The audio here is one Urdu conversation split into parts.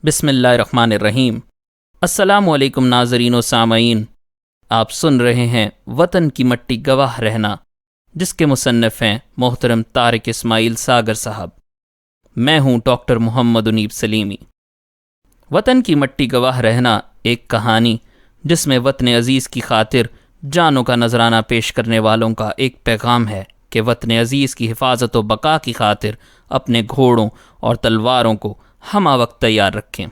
بسم اللہ الرحمن الرحیم۔ السلام علیکم ناظرین و سامعین، آپ سن رہے ہیں وطن کی مٹی گواہ رہنا، جس کے مصنف ہیں محترم طارق اسماعیل ساگر صاحب۔ میں ہوں ڈاکٹر محمد انیب سلیمی۔ وطن کی مٹی گواہ رہنا ایک کہانی جس میں وطن عزیز کی خاطر جانوں کا نذرانہ پیش کرنے والوں کا ایک پیغام ہے کہ وطن عزیز کی حفاظت و بقا کی خاطر اپنے گھوڑوں اور تلواروں کو ہمہ وقت تیار رکھیں۔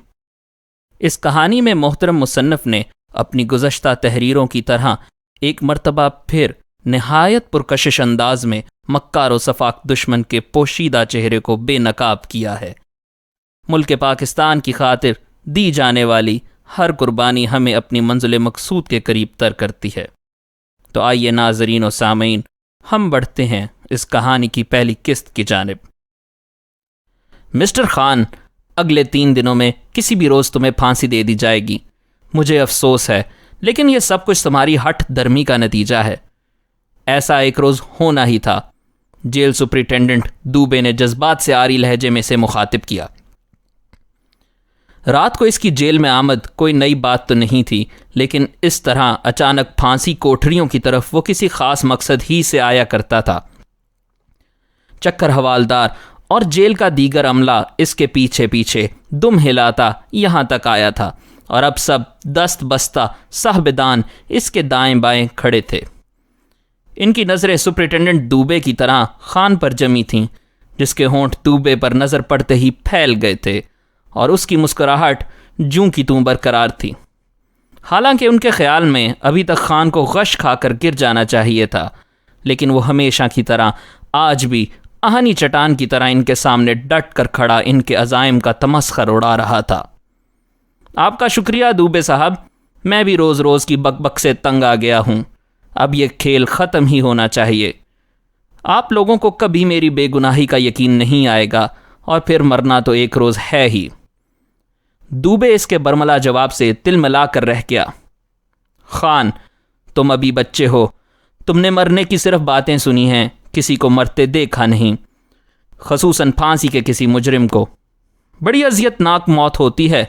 اس کہانی میں محترم مصنف نے اپنی گزشتہ تحریروں کی طرح ایک مرتبہ پھر نہایت پرکشش انداز میں مکار و صفاق دشمن کے پوشیدہ چہرے کو بے نقاب کیا ہے۔ ملک پاکستان کی خاطر دی جانے والی ہر قربانی ہمیں اپنی منزل مقصود کے قریب تر کرتی ہے۔ تو آئیے ناظرین و سامعین، ہم بڑھتے ہیں اس کہانی کی پہلی قسط کی جانب۔ مسٹر خان، اگلے 3 دنوں میں کسی بھی روز تمہیں پھانسی دے دی جائے گی۔ مجھے افسوس ہے، لیکن یہ سب کچھ تمہاری ہٹ درمی کا نتیجہ ہے۔ ایسا ایک روز ہونا ہی تھا۔ جیل سپرنٹینڈنٹ دوبے نے جذبات سے آری لہجے میں سے مخاطب کیا۔ رات کو اس کی جیل میں آمد کوئی نئی بات تو نہیں تھی، لیکن اس طرح اچانک پھانسی کوٹھریوں کی طرف وہ کسی خاص مقصد ہی سے آیا کرتا تھا۔ چکر حوالدار اور جیل کا دیگر عملہ اس کے پیچھے پیچھے دم ہلاتا یہاں تک آیا تھا، اور اب سب دست بستہ صاحبدان اس کے دائیں بائیں کھڑے تھے۔ ان کی نظریں سپرنٹینڈنٹ دوبے کی طرح خان پر جمی تھیں، جس کے ہونٹ دوبے پر نظر پڑتے ہی پھیل گئے تھے، اور اس کی مسکراہٹ جوں کی توں برقرار تھی۔ حالانکہ ان کے خیال میں ابھی تک خان کو غش کھا کر گر جانا چاہیے تھا، لیکن وہ ہمیشہ کی طرح آج بھی آہنی چٹان کی طرح ان کے سامنے ڈٹ کر کھڑا ان کے عزائم کا تمسخر اڑا رہا تھا۔ آپ کا شکریہ دوبے صاحب، میں بھی روز روز کی بک بک سے تنگ آ گیا ہوں۔ اب یہ کھیل ختم ہی ہونا چاہیے۔ آپ لوگوں کو کبھی میری بے گناہی کا یقین نہیں آئے گا، اور پھر مرنا تو ایک روز ہے ہی۔ دوبے اس کے برملا جواب سے تل ملا کر رہ گیا۔ خان، تم ابھی بچے ہو، تم نے مرنے کی صرف باتیں سنی ہیں، کسی کو مرتے دیکھا نہیں، خصوصاً پھانسی کے کسی مجرم کو۔ بڑی اذیت ناک موت ہوتی ہے،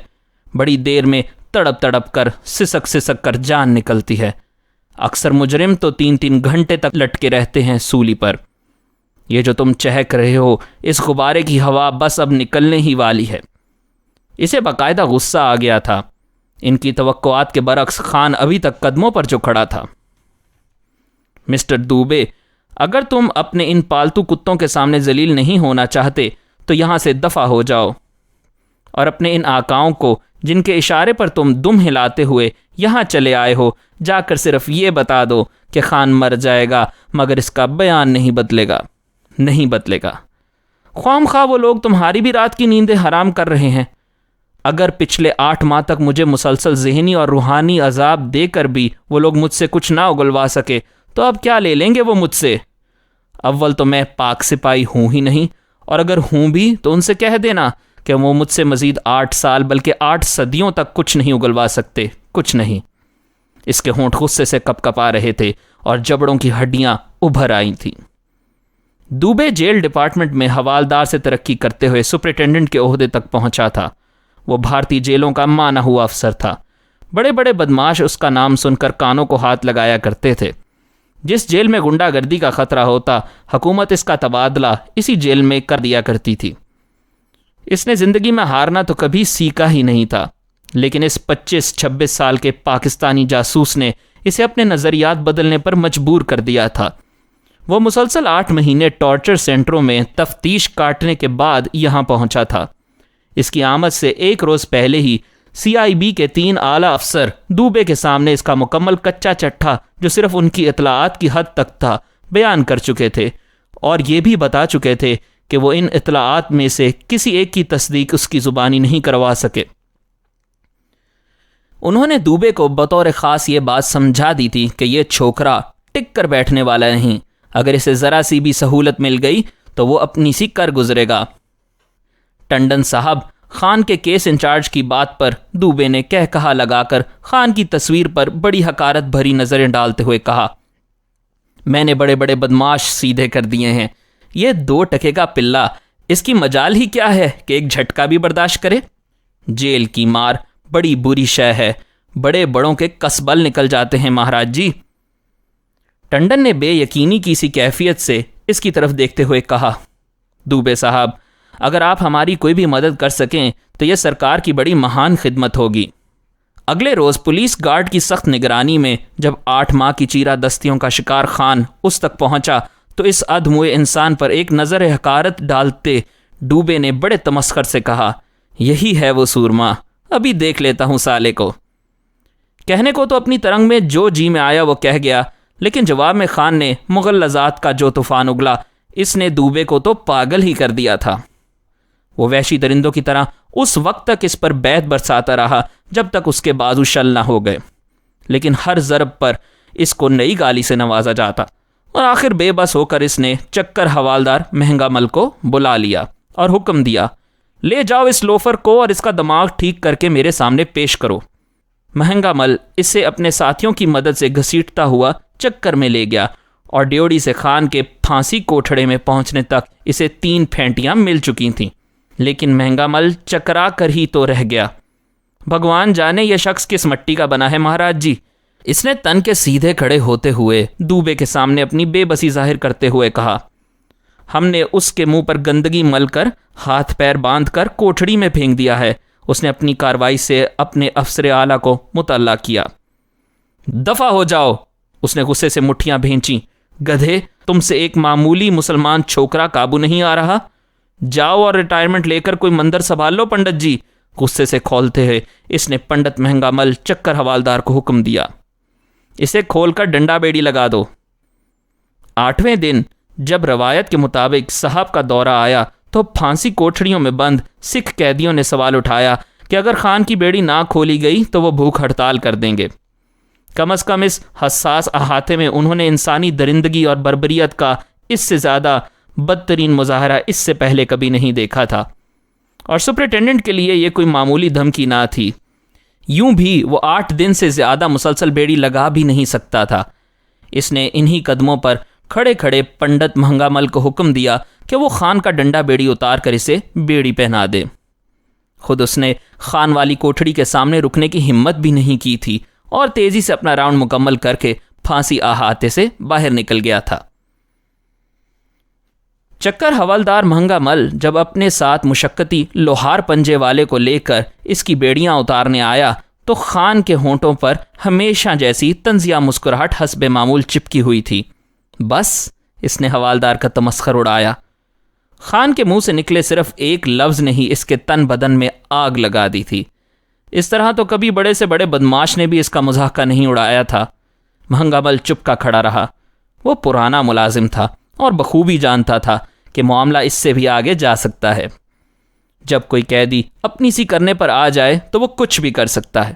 بڑی دیر میں تڑپ تڑپ کر سسک کر جان نکلتی ہے۔ اکثر مجرم تو 3 گھنٹے تک لٹکے رہتے ہیں سولی پر۔ یہ جو تم چہک رہے ہو، اس غبارے کی ہوا بس اب نکلنے ہی والی ہے۔ اسے باقاعدہ غصہ آ گیا تھا۔ ان کی توقعات کے برعکس خان ابھی تک قدموں پر جو کھڑا تھا۔ مسٹر دوبے، اگر تم اپنے ان پالتو کتوں کے سامنے ذلیل نہیں ہونا چاہتے تو یہاں سے دفع ہو جاؤ، اور اپنے ان آقاؤں کو جن کے اشارے پر تم دم ہلاتے ہوئے یہاں چلے آئے ہو، جا کر صرف یہ بتا دو کہ خان مر جائے گا، مگر اس کا بیان نہیں بدلے گا۔ خواہ مخواہ وہ لوگ تمہاری بھی رات کی نیندیں حرام کر رہے ہیں۔ اگر پچھلے 8 ماہ تک مجھے مسلسل ذہنی اور روحانی عذاب دے کر بھی وہ لوگ مجھ سے کچھ نہ اگلوا سکے، تو اب کیا لے لیں گے وہ مجھ سے؟ اول تو میں پاک سپاہی ہوں ہی نہیں، اور اگر ہوں بھی تو ان سے کہہ دینا کہ وہ مجھ سے مزید 8 سال بلکہ 8 صدیوں تک کچھ نہیں اگلوا سکتے، کچھ نہیں۔ اس کے ہونٹ غصے سے کپ کپا رہے تھے اور جبڑوں کی ہڈیاں ابھر آئی تھیں۔ دوبے جیل ڈپارٹمنٹ میں حوالدار سے ترقی کرتے ہوئے سپرنٹینڈنٹ کے عہدے تک پہنچا تھا۔ وہ بھارتی جیلوں کا مانا ہوا افسر تھا۔ بڑے بڑے بدماش اس کا نام سن کر کانوں کو ہاتھ لگایا کرتے تھے۔ جس جیل میں غنڈہ گردی کا خطرہ ہوتا، حکومت اس کا تبادلہ اسی جیل میں کر دیا کرتی تھی۔ اس نے زندگی میں ہارنا تو کبھی سیکھا ہی نہیں تھا، لیکن اس 25-26 سال کے پاکستانی جاسوس نے اسے اپنے نظریات بدلنے پر مجبور کر دیا تھا۔ وہ مسلسل 8 مہینے ٹارچر سینٹروں میں تفتیش کاٹنے کے بعد یہاں پہنچا تھا۔ اس کی آمد سے ایک روز پہلے ہی CIB کے 3 اعلیٰ افسر دوبے کے سامنے اس کا مکمل کچا چٹھا، جو صرف ان کی اطلاعات کی حد تک تھا، بیان کر چکے تھے، اور یہ بھی بتا چکے تھے کہ وہ ان اطلاعات میں سے کسی ایک کی تصدیق اس کی زبانی نہیں کروا سکے۔ انہوں نے دوبے کو بطور خاص یہ بات سمجھا دی تھی کہ یہ چھوکرا ٹک کر بیٹھنے والا نہیں، اگر اسے ذرا سی بھی سہولت مل گئی تو وہ اپنی سی کر گزرے گا۔ ٹنڈن صاحب، خان کے کیس انچارج کی بات پر دوبے نے کہہ کہا لگا کر خان کی تصویر پر بڑی حقارت بھری نظریں ڈالتے ہوئے کہا، میں نے بڑے بڑے بدماش سیدھے کر دیے ہیں، یہ 2 ٹکے کا پلہ، اس کی مجال ہی کیا ہے کہ ایک جھٹکا بھی برداشت کرے؟ جیل کی مار بڑی بری شے ہے، بڑے بڑوں کے کسبل نکل جاتے ہیں مہاراج جی۔ ٹنڈن نے بے یقینی کی سی کیفیت سے اس کی طرف دیکھتے ہوئے کہا، دوبے صاحب، اگر آپ ہماری کوئی بھی مدد کر سکیں تو یہ سرکار کی بڑی مہان خدمت ہوگی۔ اگلے روز پولیس گارڈ کی سخت نگرانی میں جب 8 ماہ کی چیرہ دستیوں کا شکار خان اس تک پہنچا تو اس ادھموئے انسان پر ایک نظر حقارت ڈالتے ڈوبے نے بڑے تمسخر سے کہا، یہی ہے وہ سورما، ابھی دیکھ لیتا ہوں سالے کو۔ کہنے کو تو اپنی ترنگ میں جو جی میں آیا وہ کہہ گیا، لیکن جواب میں خان نے مغلظات کا جو طوفان اگلا، اس نے دوبے کو تو پاگل ہی کر دیا تھا۔ وہ وحشی درندوں کی طرح اس وقت تک اس پر بیت برساتا رہا جب تک اس کے بازو شل نہ ہو گئے، لیکن ہر ضرب پر اس کو نئی گالی سے نوازا جاتا، اور آخر بے بس ہو کر اس نے چکر حوالدار مہنگا مل کو بلا لیا اور حکم دیا، لے جاؤ اس لوفر کو اور اس کا دماغ ٹھیک کر کے میرے سامنے پیش کرو۔ مہنگا مل اسے اپنے ساتھیوں کی مدد سے گھسیٹتا ہوا چکر میں لے گیا، اور ڈیوڑی سے خان کے پھانسی کوٹھڑے میں پہنچنے تک اسے 3 پھینٹیاں مل چکی تھیں، لیکن مہنگا مل چکرا کر ہی تو رہ گیا۔ بھگوان جانے یہ شخص کس مٹی کا بنا ہے مہاراج جی، اس نے تن کے سیدھے کھڑے ہوتے ہوئے دوبے کے سامنے اپنی بے بسی ظاہر کرتے ہوئے کہا، ہم نے اس کے منہ پر گندگی مل کر ہاتھ پیر باندھ کر کوٹھڑی میں پھینک دیا ہے۔ اس نے اپنی کارروائی سے اپنے افسر اعلیٰ کو مطلع کیا۔ دفع ہو جاؤ، اس نے غصے سے مٹھیاں بھینچیں، گدھے، تم سے ایک معمولی مسلمان چھوکرا قابو نہیں آ رہا، جاؤ اور ریٹائرمنٹ لے کر کوئی مندر سنبھال لو پنڈت جی۔ غصے سے کھولتے ہوئے اس نے پنڈت مہنگا مل چکر حوالدار کو حکم دیا، اسے کھول کر ڈنڈا بیڑی لگا دو۔ 8ویں دن جب روایت کے مطابق صاحب کا دورہ آیا تو پھانسی کوٹھڑیوں میں بند سکھ قیدیوں نے سوال اٹھایا کہ اگر خان کی بیڑی نہ کھولی گئی تو وہ بھوک ہڑتال کر دیں گے۔ کم از کم اس حساس احاطے میں انہوں نے انسانی درندگی اور بربریت کا اس سے زیادہ بدترین مظاہرہ اس سے پہلے کبھی نہیں دیکھا تھا، اور سپرنٹینڈنٹ کے لیے یہ کوئی معمولی دھمکی نہ تھی۔ یوں بھی وہ 8 دن سے زیادہ مسلسل بیڑی لگا بھی نہیں سکتا تھا۔ اس نے انہی قدموں پر کھڑے کھڑے پنڈت مہنگا مل کو حکم دیا کہ وہ خان کا ڈنڈا بیڑی اتار کر اسے بیڑی پہنا دے۔ خود اس نے خان والی کوٹھڑی کے سامنے رکنے کی ہمت بھی نہیں کی تھی، اور تیزی سے اپنا راؤنڈ مکمل کر کے پھانسی احاطے سے باہر نکل گیا تھا۔ چکر حوالدار مہنگا مل جب اپنے ساتھ مشقتی لوہار پنجے والے کو لے کر اس کی بیڑیاں اتارنے آیا تو خان کے ہونٹوں پر ہمیشہ جیسی طنزیہ مسکراہٹ حسب معمول چپکی ہوئی تھی۔ بس اس نے حوالدار کا تمسخر اڑایا۔ خان کے منہ سے نکلے صرف ایک لفظ نے ہی اس کے تن بدن میں آگ لگا دی تھی۔ اس طرح تو کبھی بڑے سے بڑے بدماش نے بھی اس کا مضحکہ نہیں اڑایا تھا۔ مہنگا مل چپ کا کھڑا رہا۔ وہ پرانا ملازم تھا اور بخوبی جانتا تھا کہ معاملہ اس سے بھی آگے جا سکتا ہے۔ جب کوئی قیدی اپنی سی کرنے پر آ جائے تو وہ کچھ بھی کر سکتا ہے۔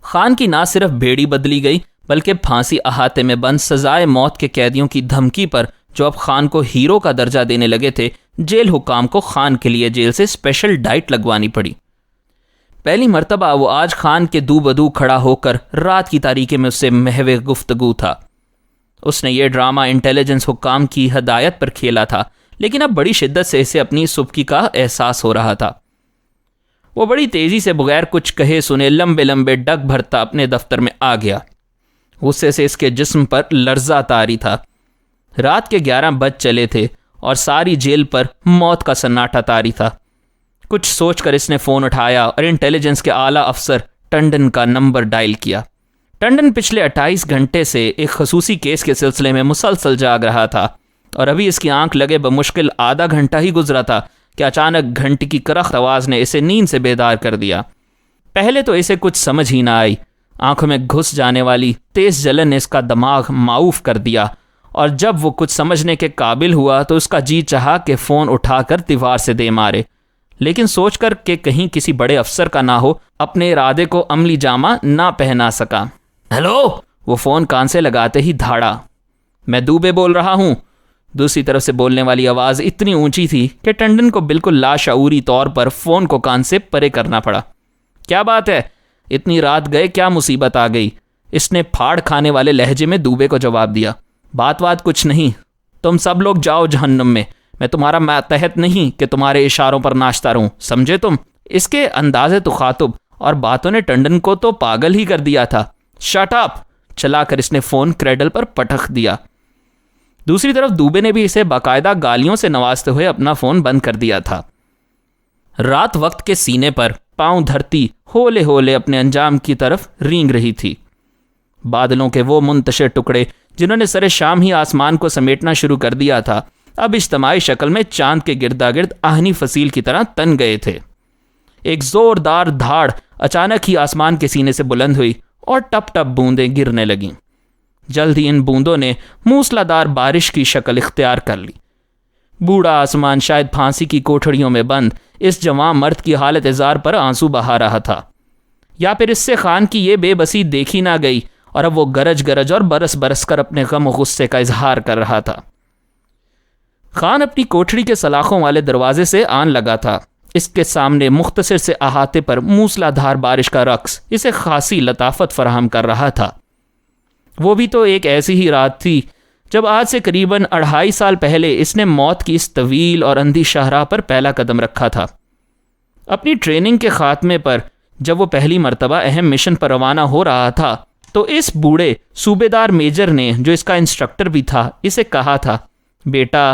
خان کی نہ صرف بیڑی بدلی گئی بلکہ پھانسی احاطے میں بند سزائے موت کے قیدیوں کی دھمکی پر جو اب خان کو ہیرو کا درجہ دینے لگے تھے، جیل حکام کو خان کے لیے جیل سے اسپیشل ڈائٹ لگوانی پڑی۔ پہلی مرتبہ وہ آج خان کے دو بدو کھڑا ہو کر رات کی تاریکی میں اس سے محو گفتگو تھا۔ اس نے یہ ڈرامہ انٹیلیجنس حکام کی ہدایت پر کھیلا تھا، لیکن اب بڑی شدت سے اسے اپنی سبکی کا احساس ہو رہا تھا۔ وہ بڑی تیزی سے بغیر کچھ کہے سنے لمبے لمبے ڈگ بھرتا اپنے دفتر میں آ گیا۔ غصے سے اس کے جسم پر لرزہ طاری تھا۔ رات کے 11 بج چلے تھے اور ساری جیل پر موت کا سناٹا طاری تھا۔ کچھ سوچ کر اس نے فون اٹھایا اور انٹیلیجنس کے اعلیٰ افسر ٹنڈن کا نمبر ڈائل کیا۔ ٹنڈن پچھلے 28 گھنٹے سے ایک خصوصی کیس کے سلسلے میں مسلسل جاگ رہا تھا، اور ابھی اس کی آنکھ لگے بمشکل آدھا گھنٹہ ہی گزرا تھا کہ اچانک گھنٹی کی کرخت آواز نے اسے نیند سے بیدار کر دیا۔ پہلے تو اسے کچھ سمجھ ہی نہ آئی۔ آنکھوں میں گھس جانے والی تیز جلن نے اس کا دماغ معوف کر دیا، اور جب وہ کچھ سمجھنے کے قابل ہوا تو اس کا جی چاہا کہ فون اٹھا کر دیوار سے دے مارے، لیکن سوچ کر کہ کہیں کسی بڑے افسر کا نہ ہو، اپنے ارادے کو عملی جامہ نہ پہنا سکا۔ ہیلو، وہ فون کان سے لگاتے ہی دھاڑا۔ میں دوبے بول رہا ہوں۔ دوسری طرف سے بولنے والی آواز اتنی اونچی تھی کہ ٹنڈن کو بالکل لاشعوری طور پر فون کو کان سے پرے کرنا پڑا۔ کیا بات ہے؟ اتنی رات گئے کیا مصیبت آ گئی؟ اس نے پھاڑ کھانے والے لہجے میں دوبے کو جواب دیا۔ بات کچھ نہیں، تم سب لوگ جاؤ جہنم میں۔ میں تمہارا ماتحت نہیں کہ تمہارے اشاروں پر ناچتا رہوں، سمجھے تم؟ اس کے انداز تخاطب اور باتوں نے ٹنڈن کو تو پاگل ہی کر دیا تھا۔ Shut up! چلا کر اس نے فون کریڈل پر پٹخ دیا۔ دوسری طرف دوبے نے بھی اسے باقاعدہ گالیوں سے نوازتے ہوئے اپنا فون بند کر دیا تھا۔ رات وقت کے سینے پر پاؤں دھرتی ہولے ہولے اپنے انجام کی طرف رینگ رہی تھی۔ بادلوں کے وہ منتشر ٹکڑے جنہوں نے سر شام ہی آسمان کو سمیٹنا شروع کر دیا تھا، اب اجتماعی شکل میں چاند کے گردا گرد آہنی فصیل کی طرح تن گئے تھے۔ ایک زوردار دھاڑ اچانک ہی آسمان کے سینے سے بلند ہوئی اور ٹپ ٹپ بوندیں گرنے لگیں۔ جلد ہی ان بوندوں نے موسلادھار بارش کی شکل اختیار کر لی۔ بوڑھا آسمان شاید پھانسی کی کوٹھڑیوں میں بند اس جوان مرد کی حالت زار پر آنسو بہا رہا تھا، یا پھر اس سے خان کی یہ بے بسی دیکھی نہ گئی اور اب وہ گرج گرج اور برس برس کر اپنے غم و غصے کا اظہار کر رہا تھا۔ خان اپنی کوٹھڑی کے سلاخوں والے دروازے سے آن لگا تھا۔ اس کے سامنے مختصر سے احاطے پر موسلادھار بارش کا رقص اسے خاصی لطافت فراہم کر رہا تھا۔ وہ بھی تو ایک ایسی ہی رات تھی جب آج سے قریباً 2.5 سال پہلے اس نے موت کی اس طویل اور اندھی شاہراہ پر پہلا قدم رکھا تھا۔ اپنی ٹریننگ کے خاتمے پر جب وہ پہلی مرتبہ اہم مشن پر روانہ ہو رہا تھا تو اس بوڑھے صوبیدار میجر نے، جو اس کا انسٹرکٹر بھی تھا، اسے کہا تھا، بیٹا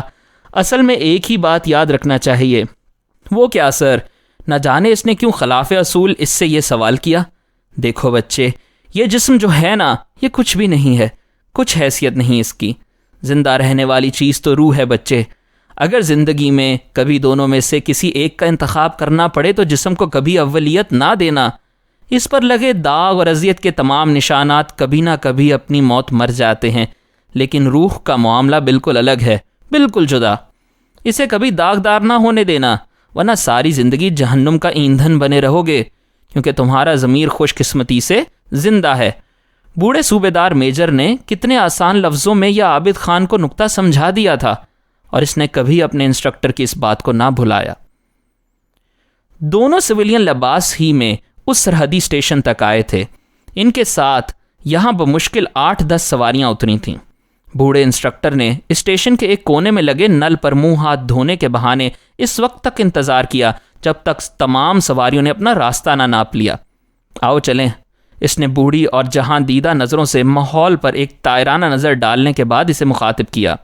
اصل میں ایک ہی بات یاد رکھنا چاہیے۔ وہ کیا سر؟ نہ جانے اس نے کیوں خلاف اصول اس سے یہ سوال کیا۔ دیکھو بچے، یہ جسم جو ہے نا، یہ کچھ بھی نہیں ہے، کچھ حیثیت نہیں اس کی۔ زندہ رہنے والی چیز تو روح ہے بچے۔ اگر زندگی میں کبھی دونوں میں سے کسی ایک کا انتخاب کرنا پڑے تو جسم کو کبھی اولیت نہ دینا۔ اس پر لگے داغ اور اذیت کے تمام نشانات کبھی نہ کبھی اپنی موت مر جاتے ہیں، لیکن روح کا معاملہ بالکل الگ ہے، بالکل جدا۔ اسے کبھی داغدار نہ ہونے دینا، ورنہ ساری زندگی جہنم کا ایندھن بنے رہو گے، کیونکہ تمہارا ضمیر خوش قسمتی سے زندہ ہے۔ بوڑھے صوبیدار میجر نے کتنے آسان لفظوں میں یہ عابد خان کو نکتہ سمجھا دیا تھا، اور اس نے کبھی اپنے انسٹرکٹر کی اس بات کو نہ بھلایا۔ دونوں سویلین لباس ہی میں اس سرحدی اسٹیشن تک آئے تھے۔ ان کے ساتھ یہاں بمشکل 8-10 سواریاں اتری تھیں۔ بوڑھے انسٹرکٹر نے اسٹیشن کے ایک کونے میں لگے نل پر منہ ہاتھ دھونے کے بہانے اس وقت تک انتظار کیا جب تک تمام سواریوں نے اپنا راستہ نہ ناپ لیا۔ آؤ چلیں، اس نے بوڑھی اور جہاں دیدہ نظروں سے ماحول پر ایک طائرانہ نظر ڈالنے کے بعد اسے مخاطب کیا۔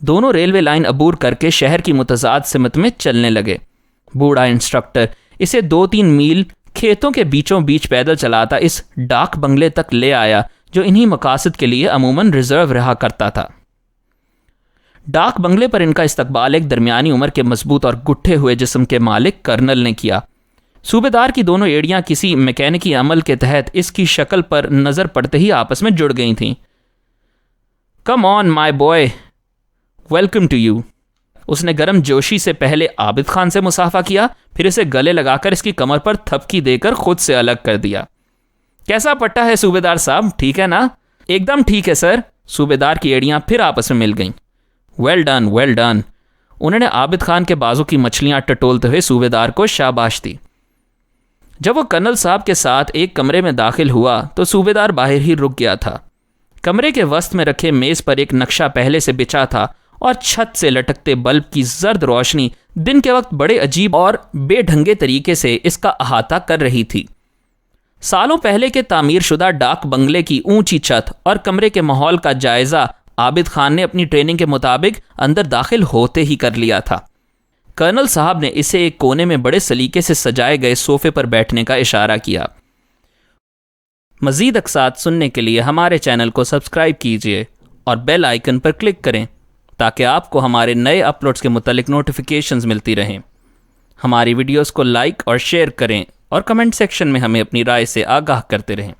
دونوں ریلوے لائن عبور کر کے شہر کی متضاد سمت میں چلنے لگے۔ بوڑھا انسٹرکٹر اسے 2-3 میل کھیتوں کے بیچوں بیچ پیدل چلاتا اس ڈاک بنگلے تک لے آیا جو انہی مقاصد کے لیے عموماً ریزرو رہا کرتا تھا۔ ڈاک بنگلے پر ان کا استقبال ایک درمیانی عمر کے مضبوط اور گٹھے ہوئے جسم کے مالک کرنل نے کیا۔ صوبیدار کی دونوں ایڑیاں کسی میکینکی عمل کے تحت اس کی شکل پر نظر پڑتے ہی آپس میں جڑ گئی تھیں۔ کم آن مائی بوائے، ویلکم ٹو یو۔ اس نے گرم جوشی سے پہلے عابد خان سے مصافحہ کیا، پھر اسے گلے لگا کر اس کی کمر پر تھپکی دے کر خود سے الگ کر دیا۔ کیسا پٹا ہے صوبیدار صاحب، ٹھیک ہے نا؟ ایک دم ٹھیک ہے سر۔ صوبیدار کی ایڑیاں پھر آپس میں مل گئیں۔ Well done, well done. انہوں نے عابد خان کے بازو کی مچھلیاں ٹٹولتے ہوئے صوبیدار کو شاباش دی۔ جب وہ کرنل صاحب کے ساتھ ایک کمرے میں داخل ہوا تو صوبیدار باہر ہی رک گیا تھا۔ کمرے کے وسط میں رکھے میز پر ایک نقشہ پہلے سے بچا تھا اور چھت سے لٹکتے بلب کی زرد روشنی دن کے وقت بڑے عجیب اور بے ڈھنگے طریقے سے اس کا احاطہ کر رہی تھی۔ سالوں پہلے کے تعمیر شدہ ڈاک بنگلے کی اونچی چھت اور کمرے کے ماحول کا جائزہ عابد خان نے اپنی ٹریننگ کے مطابق اندر داخل ہوتے ہی کر لیا تھا۔ کرنل صاحب نے اسے ایک کونے میں بڑے سلیقے سے سجائے گئے صوفے پر بیٹھنے کا اشارہ کیا۔ مزید اقساط سننے کے لیے ہمارے چینل کو سبسکرائب کیجیے اور بیل آئیکن پر کلک کریں تاکہ آپ کو ہمارے نئے اپلوڈز کے متعلق نوٹیفیکیشنز ملتی رہیں۔ ہماری ویڈیوز کو لائک اور شیئر کریں اور کمنٹ سیکشن میں ہمیں اپنی رائے سے آگاہ کرتے رہیں۔